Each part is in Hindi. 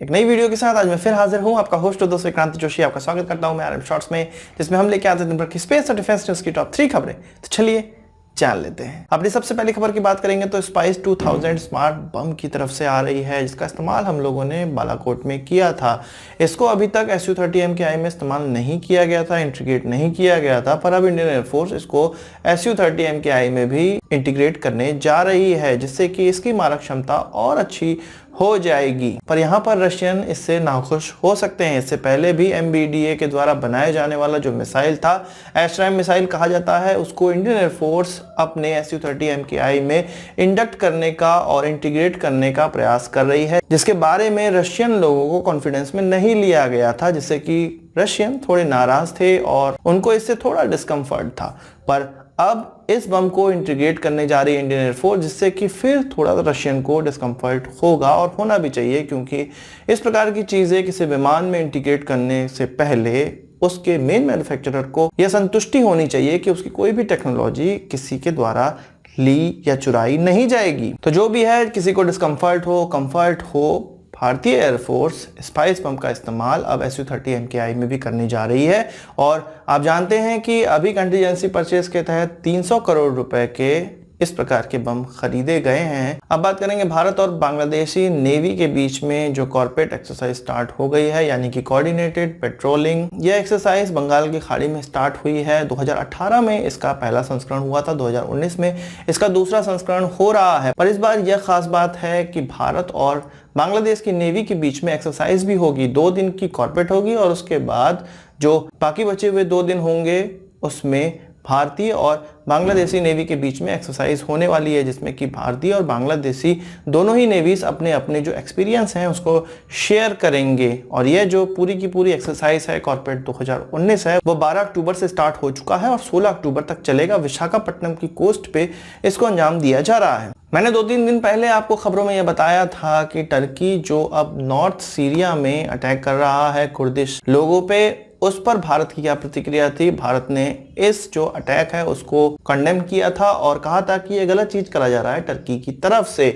एक नई वीडियो के साथ आज मैं फिर हाजिर हूं। आपका होस्ट और दोस्त क्रांति जोशी आपका स्वागत करता हूं मैं आरएम शॉर्ट्स में, जिसमें हम लेके आते हैं दिन भर की स्पेस और डिफेंस न्यूज की टॉप 3 खबरें। तो चलिए जान लेते हैं। अपनी सबसे पहली खबर की बात करेंगे तो स्पाइस 2000 स्मार्ट बम की तरफ से आ रही है, जिसका इस्तेमाल हम लोगों ने बालाकोट में किया था। इसको अभी तक SU-30 MKI में इस्तेमाल नहीं किया गया था, इंटीग्रेट नहीं किया गया था, पर अब इंडियन एयरफोर्स इसको SU-30 MKI में भी इंटीग्रेट करने जा रही है, जिससे कि इसकी मारक क्षमता और अच्छी हो जाएगी। पर यहाँ पर रशियन इससे नाखुश हो सकते हैं। इससे पहले भी MBDA के द्वारा बनाए जाने वाला जो मिसाइल था, एस्ट्रैम मिसाइल कहा जाता है, उसको इंडियन एयरफोर्स अपने SU-30 MKI में इंडक्ट करने का और इंटीग्रेट करने का प्रयास कर रही है, जिसके बारे में रशियन लोगों को कॉन्फिडेंस में नहीं लिया गया था, जिससे कि रशियन थोड़े नाराज थे और उनको इससे थोड़ा डिस्कम्फर्ट था। पर अब इस बम को इंटीग्रेट करने जा रही है इंडियन एयरफोर्स, जिससे कि फिर थोड़ा रशियन को डिस्कम्फर्ट होगा और होना भी चाहिए, क्योंकि इस प्रकार की चीज़ें किसी विमान में इंटीग्रेट करने से पहले उसके मेन मैन्युफैक्चरर को यह संतुष्टि होनी चाहिए कि उसकी कोई भी टेक्नोलॉजी किसी के द्वारा ली या चुराई नहीं जाएगी। तो जो भी है, किसी को डिस्कम्फर्ट हो कंफर्ट हो, भारतीय एयरफोर्स स्पाइस बम का इस्तेमाल अब SU-30 MKI में भी करने जा रही है। और आप जानते हैं कि अभी कंटीजेंसी परचेज के तहत 300 करोड़ रुपए के इस प्रकार के बम खरीदे गए हैं। अब बात करेंगे भारत और बांग्लादेशी नेवी के बीच में जो कॉर्पोरेट एक्सरसाइज स्टार्ट हो गई है, यानी कि कोऑर्डिनेटेड पेट्रोलिंग। यह एक्सरसाइज बंगाल की खाड़ी में स्टार्ट हुई है। 2018 में इसका पहला संस्करण हुआ था, 2019 में इसका दूसरा संस्करण हो रहा है। पर इस बार यह खास बात है कि भारत और बांग्लादेश की नेवी के बीच में एक्सरसाइज भी होगी। 2 दिन की कॉर्पोरेट होगी और उसके बाद जो बाकी बचे हुए 2 दिन होंगे उसमें भारतीय और बांग्लादेशी नेवी के बीच में एक्सरसाइज होने वाली है, जिसमें कि भारतीय और बांग्लादेशी दोनों ही नेवीज अपने अपने जो एक्सपीरियंस हैं उसको शेयर करेंगे। और यह जो पूरी की पूरी एक्सरसाइज है कॉर्पोरेट 2019 है, वो 12 अक्टूबर से स्टार्ट हो चुका है और 16 अक्टूबर तक चलेगा। विशाखापट्टनम की कोस्ट पे इसको अंजाम दिया जा रहा है। मैंने 2-3 दिन पहले आपको खबरों में यह बताया था कि टर्की जो अब नॉर्थ सीरिया में अटैक कर रहा है कुर्दिश लोगों पे, उस पर भारत की क्या प्रतिक्रिया थी। भारत ने इस जो अटैक है उसको कंडेम किया था और कहा था कि यह गलत चीज करा जा रहा है टर्की की तरफ से।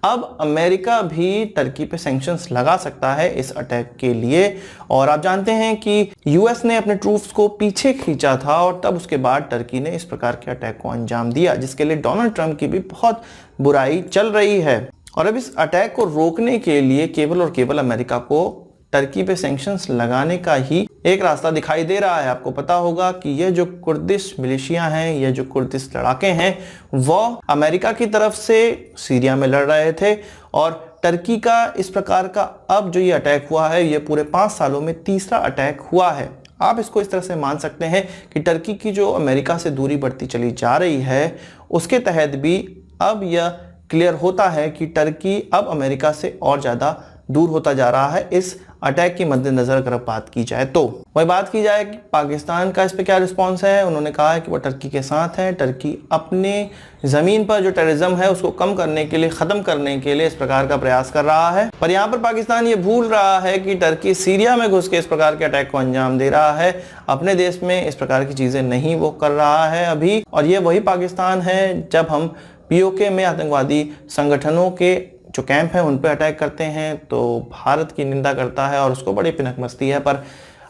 अब अमेरिका भी टर्की पे सैंक्शंस लगा सकता है इस अटैक के लिए। और आप जानते हैं कि US ने अपने ट्रूप्स को पीछे खींचा था और तब उसके बाद टर्की ने इस प्रकार के अटैक को अंजाम दिया, जिसके लिए डोनाल्ड ट्रंप की भी बहुत बुराई चल रही है। और अब इस अटैक को रोकने के लिए केवल और केवल अमेरिका को टर्की पे सैंक्शंस लगाने का ही एक रास्ता दिखाई दे रहा है। आपको पता होगा कि ये जो कुर्दिश मिलिशिया हैं, ये जो कुर्दिश लड़ाके हैं, वो अमेरिका की तरफ से सीरिया में लड़ रहे थे। और टर्की का इस प्रकार का अब जो ये अटैक हुआ है, ये पूरे 5 सालों में तीसरा अटैक हुआ है। आप इसको इस तरह से मान सकते हैं कि टर्की की जो अमेरिका से दूरी बढ़ती चली जा रही है, उसके तहत भी अब यह क्लियर होता है कि टर्की अब अमेरिका से और ज़्यादा दूर होता जा रहा है इस अटैक के मद्देनजर। अगर बात की जाए तो वही बात की जाए कि पाकिस्तान का इस पे क्या रिस्पांस है। उन्होंने कहा है कि वो टर्की के साथ है। टर्की अपने ज़मीन पर जो टेररिज्म है उसको कम करने के लिए, ख़त्म करने के लिए इस प्रकार का प्रयास कर रहा है। पर यहाँ पर पाकिस्तान ये भूल रहा है कि टर्की सीरिया में घुस के इस प्रकार के अटैक को अंजाम दे रहा है। अपने देश में इस प्रकार की चीज़ें नहीं वो कर रहा है अभी। और ये वही पाकिस्तान है जब हम POK में आतंकवादी संगठनों के जो कैंप हैं उन पे अटैक करते हैं तो भारत की निंदा करता है और उसको बड़ी पिनक मस्ती है। पर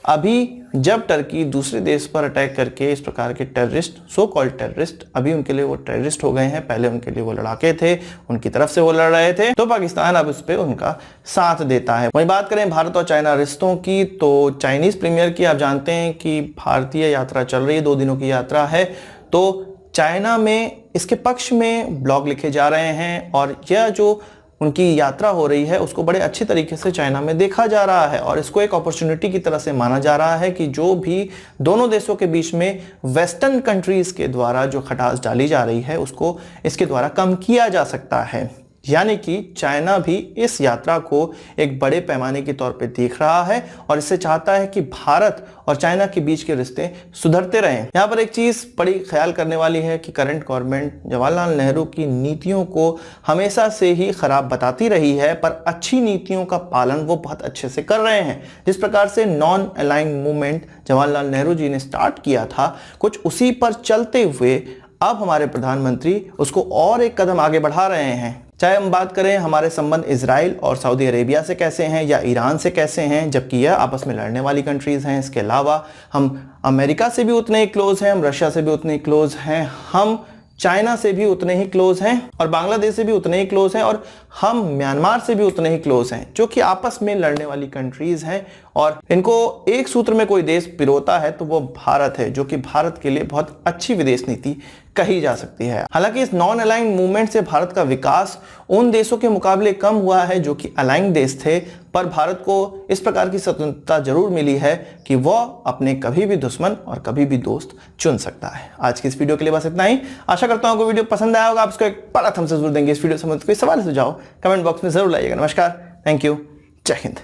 अभी जब टर्की दूसरे देश पर अटैक करके इस प्रकार के टेररिस्ट, सो कॉल्ड टेररिस्ट, अभी उनके लिए वो टेररिस्ट हो गए हैं, पहले उनके लिए वो लड़ाके थे, उनकी तरफ से वो लड़ रहे थे, तो पाकिस्तान अब उस पर उनका साथ देता है। वहीं बात करें भारत और चाइना रिश्तों की, तो चाइनीज प्रीमियर की आप जानते हैं कि भारतीय यात्रा चल रही है, 2 दिनों की यात्रा है। तो चाइना में इसके पक्ष में ब्लॉग लिखे जा रहे हैं और यह जो उनकी यात्रा हो रही है उसको बड़े अच्छे तरीके से चाइना में देखा जा रहा है और इसको एक अपॉर्चुनिटी की तरह से माना जा रहा है कि जो भी दोनों देशों के बीच में वेस्टर्न कंट्रीज के द्वारा जो खटास डाली जा रही है उसको इसके द्वारा कम किया जा सकता है। यानी कि चाइना भी इस यात्रा को एक बड़े पैमाने के तौर पे देख रहा है और इससे चाहता है कि भारत और चाइना के बीच के रिश्ते सुधरते रहें। यहाँ पर एक चीज़ बड़ी ख्याल करने वाली है कि करंट गवर्नमेंट जवाहरलाल नेहरू की नीतियों को हमेशा से ही खराब बताती रही है, पर अच्छी नीतियों का पालन वो बहुत अच्छे से कर रहे हैं। जिस प्रकार से non aligned movement Jawaharlal Nehru ji ने स्टार्ट किया था, कुछ उसी पर चलते हुए अब हमारे प्रधानमंत्री उसको और एक कदम आगे बढ़ा रहे हैं। चाहे हम बात करें हमारे संबंध इजराइल और सऊदी अरेबिया से कैसे हैं या ईरान से कैसे हैं, जबकि यह आपस में लड़ने वाली कंट्रीज़ हैं। इसके अलावा हम अमेरिका से भी उतने ही क्लोज हैं, हम रशिया से भी उतने ही क्लोज हैं, हम चाइना से भी उतने ही क्लोज हैं और बांग्लादेश से भी उतने ही क्लोज हैं और हम म्यांमार से भी उतने ही क्लोज हैं, जो कि आपस में लड़ने वाली कंट्रीज हैं। और इनको एक सूत्र में कोई देश पिरोता है तो वो भारत है, जो कि भारत के लिए बहुत अच्छी विदेश नीति कही जा सकती है। हालांकि इस नॉन अलाइंड मूवमेंट से भारत का विकास उन देशों के मुकाबले कम हुआ है जो कि अलाइंड देश थे, पर भारत को इस प्रकार की स्वतंत्रता जरूर मिली है कि वह अपने कभी भी दुश्मन और कभी भी दोस्त चुन सकता है। आज की इस वीडियो के लिए बस इतना ही। आशा करता हूं आपको वीडियो पसंद आया होगा। आप इसको एक बड़ा थम्स अप जरूर देंगे। इस वीडियो से कोई सवाल सुझाव कमेंट बॉक्स में जरूर लाइएगा। नमस्कार, थैंक यू, जय हिंद।